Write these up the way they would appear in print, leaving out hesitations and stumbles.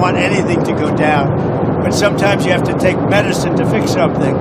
want anything to go down, but sometimes you have to take medicine to fix something.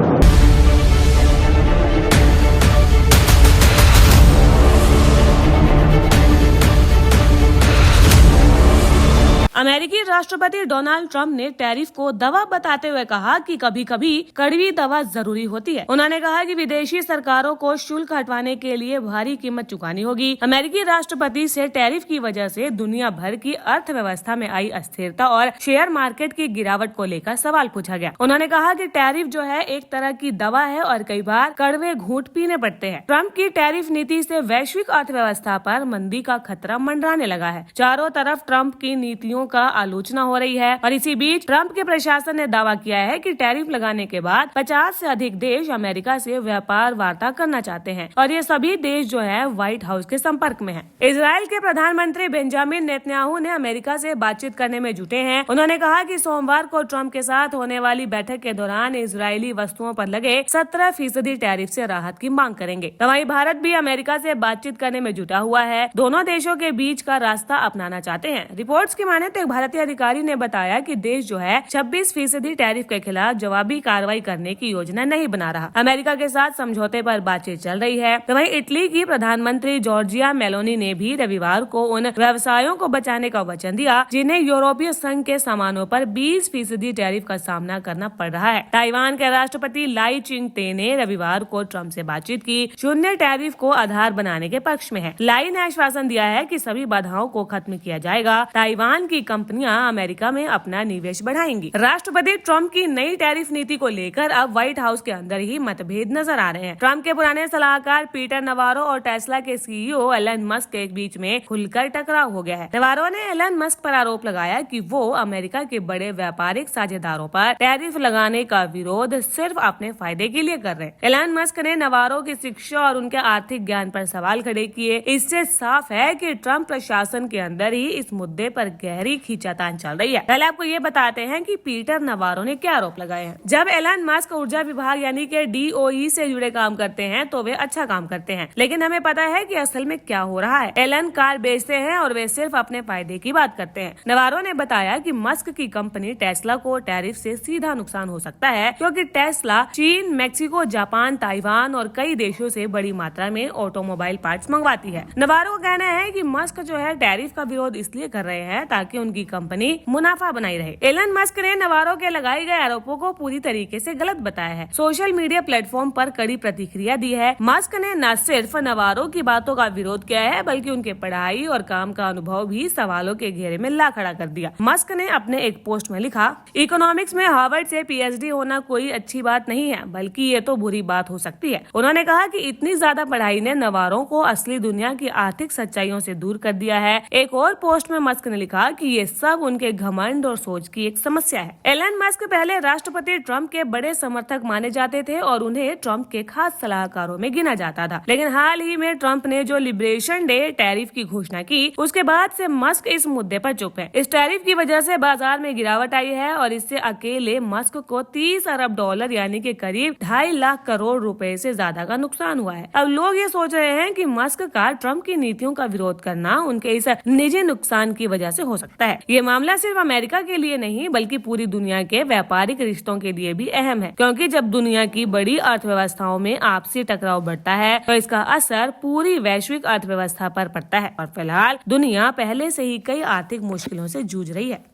अमेरिकी राष्ट्रपति Donald Trump ने tariff को दवा बताते हुए कहा कि कभी कभी कड़वी दवा जरूरी होती है। उन्होंने कहा कि विदेशी सरकारों को शुल्क हटवाने के लिए भारी कीमत चुकानी होगी। अमेरिकी राष्ट्रपति से टैरिफ की वजह से दुनिया भर की अर्थव्यवस्था में आई अस्थिरता और शेयर मार्केट की गिरावट को लेकर सवाल पूछा गया। उन्होंने कहा कि टैरिफ जो है एक तरह की दवा है और कई बार कड़वे घूंट पीने पड़ते हैं। ट्रंप की टैरिफ नीति से वैश्विक अर्थव्यवस्था पर मंदी का खतरा मंडराने लगा है। चारों तरफ ट्रंप की नीतियों का आलोचना हो रही है और इसी बीच ट्रंप के प्रशासन ने दावा किया है कि टैरिफ लगाने के बाद 50 से अधिक देश अमेरिका से व्यापार वार्ता करना चाहते हैं और ये सभी देश जो है व्हाइट हाउस के संपर्क में हैं। इजराइल के प्रधानमंत्री बेंजामिन नेतन्याहू ने अमेरिका से बातचीत करने में जुटे हैं। उन्होंने कहा कि सोमवार को ट्रंप के साथ होने वाली बैठक के दौरान इजरायली वस्तुओं पर लगे 17% टैरिफ से राहत की मांग करेंगे। वहीं भारत भी अमेरिका से बातचीत करने में जुटा हुआ है। दोनों देशों के बीच का रास्ता अपनाना चाहते हैं। रिपोर्ट्स की माने तो एक भारतीय अधिकारी ने बताया कि देश जो है 26% टैरिफ के खिलाफ जवाबी कार्रवाई करने की योजना नहीं बना रहा। अमेरिका के साथ समझौते पर बातचीत चल रही है। तो वहीं इटली की प्रधानमंत्री जॉर्जिया मेलोनी ने भी रविवार को उन व्यवसायों को बचाने का वचन दिया जिन्हें यूरोपीय संघ के सामानों पर 20% टैरिफ का सामना करना पड़ रहा है। ताइवान के राष्ट्रपति लाई चिंग-ते ने रविवार को ट्रंप से बातचीत की, शून्य टैरिफ को आधार बनाने के पक्ष में है। लाई ने आश्वासन दिया है कि सभी बाधाओं को खत्म किया जाएगा। ताइवान की कंपनियां अमेरिका में अपना निवेश बढ़ाएंगी। राष्ट्रपति ट्रंप की नई टैरिफ नीति को लेकर अब व्हाइट हाउस के अंदर ही मतभेद नजर आ रहे हैं। ट्रंप के पुराने सलाहकार पीटर नवारो और टेस्ला के सीईओ एलन मस्क के बीच में खुलकर टकराव हो गया है। नवारो ने एलन मस्क पर आरोप लगाया कि वो अमेरिका के बड़े व्यापारिक साझेदारों पर टैरिफ लगाने का विरोध सिर्फ अपने फायदे के लिए कर रहे हैं। एलन मस्क ने नवारो की शिक्षा और उनके आर्थिक ज्ञान पर सवाल खड़े किए। इससे साफ है कि ट्रंप प्रशासन के अंदर ही इस मुद्दे पर गहरी खींचातान चल रही है। पहले आपको ये बताते हैं कि पीटर नवारो ने क्या आरोप लगाए हैं। जब एलन मस्क ऊर्जा विभाग यानी कि DOE से जुड़े काम करते हैं तो वे अच्छा काम करते हैं, लेकिन हमें पता है कि असल में क्या हो रहा है। एलन कार बेचते हैं और वे सिर्फ अपने फायदे की बात करते हैं। नवारो ने बताया कि मस्क की कंपनी टेस्ला को टैरिफ से सीधा नुकसान हो सकता है क्योंकि टेस्ला चीन, मैक्सिको, जापान, ताइवान और कई देशों से बड़ी मात्रा में ऑटोमोबाइल पार्ट्स मंगवाती है। नवारो का कहना है कि मस्क जो है टैरिफ का विरोध इसलिए कर रहे हैं ताकि उनकी कंपनी मुनाफा बनाई रहे। एलन मस्क ने नवारो के लगाए गए आरोपों को पूरी तरीके से गलत बताया है। सोशल मीडिया प्लेटफॉर्म पर कड़ी प्रतिक्रिया दी है। मस्क ने न सिर्फ नवारो की बातों का विरोध किया है बल्कि उनके पढ़ाई और काम का अनुभव भी सवालों के घेरे में ला खड़ा कर दिया। मस्क ने अपने एक पोस्ट में लिखा, इकोनॉमिक्स में हार्वर्ड से PhD होना कोई अच्छी बात नहीं है, बल्कि ये तो बुरी बात हो सकती है। उन्होंने कहा कि इतनी ज्यादा पढ़ाई ने नवारो को असली दुनिया की आर्थिक सच्चाइयों से दूर कर दिया है। एक और पोस्ट में मस्क ने लिखा कि ये सब उनके घमंड और सोच की एक समस्या है। एलन मस्क पहले राष्ट्रपति ट्रंप के बड़े समर्थक माने जाते थे और उन्हें ट्रंप के खास सलाहकारों में गिना जाता था, लेकिन हाल ही में ट्रंप ने जो लिबरेशन डे टैरिफ की घोषणा की उसके बाद से मस्क इस मुद्दे पर चुप है। इस टैरिफ की वजह से बाजार में गिरावट आई है और इससे अकेले मस्क को $30 अरब यानी कि करीब 2.5 लाख करोड़ रुपए से ज्यादा का नुकसान हुआ है। अब लोग ये सोच रहे हैं कि मस्क का ट्रंप की नीतियों का विरोध करना उनके इस निजी नुकसान की वजह से हो सकता है। ये मामला सिर्फ अमेरिका के लिए नहीं बल्कि पूरी दुनिया के व्यापारिक रिश्तों के लिए भी अहम है, क्योंकि जब दुनिया की बड़ी अर्थव्यवस्थाओं में आपसी टकराव बढ़ता है तो इसका असर पूरी वैश्विक अर्थव्यवस्था पर पड़ता है और फिलहाल दुनिया पहले से ही कई आर्थिक मुश्किलों से जूझ रही है।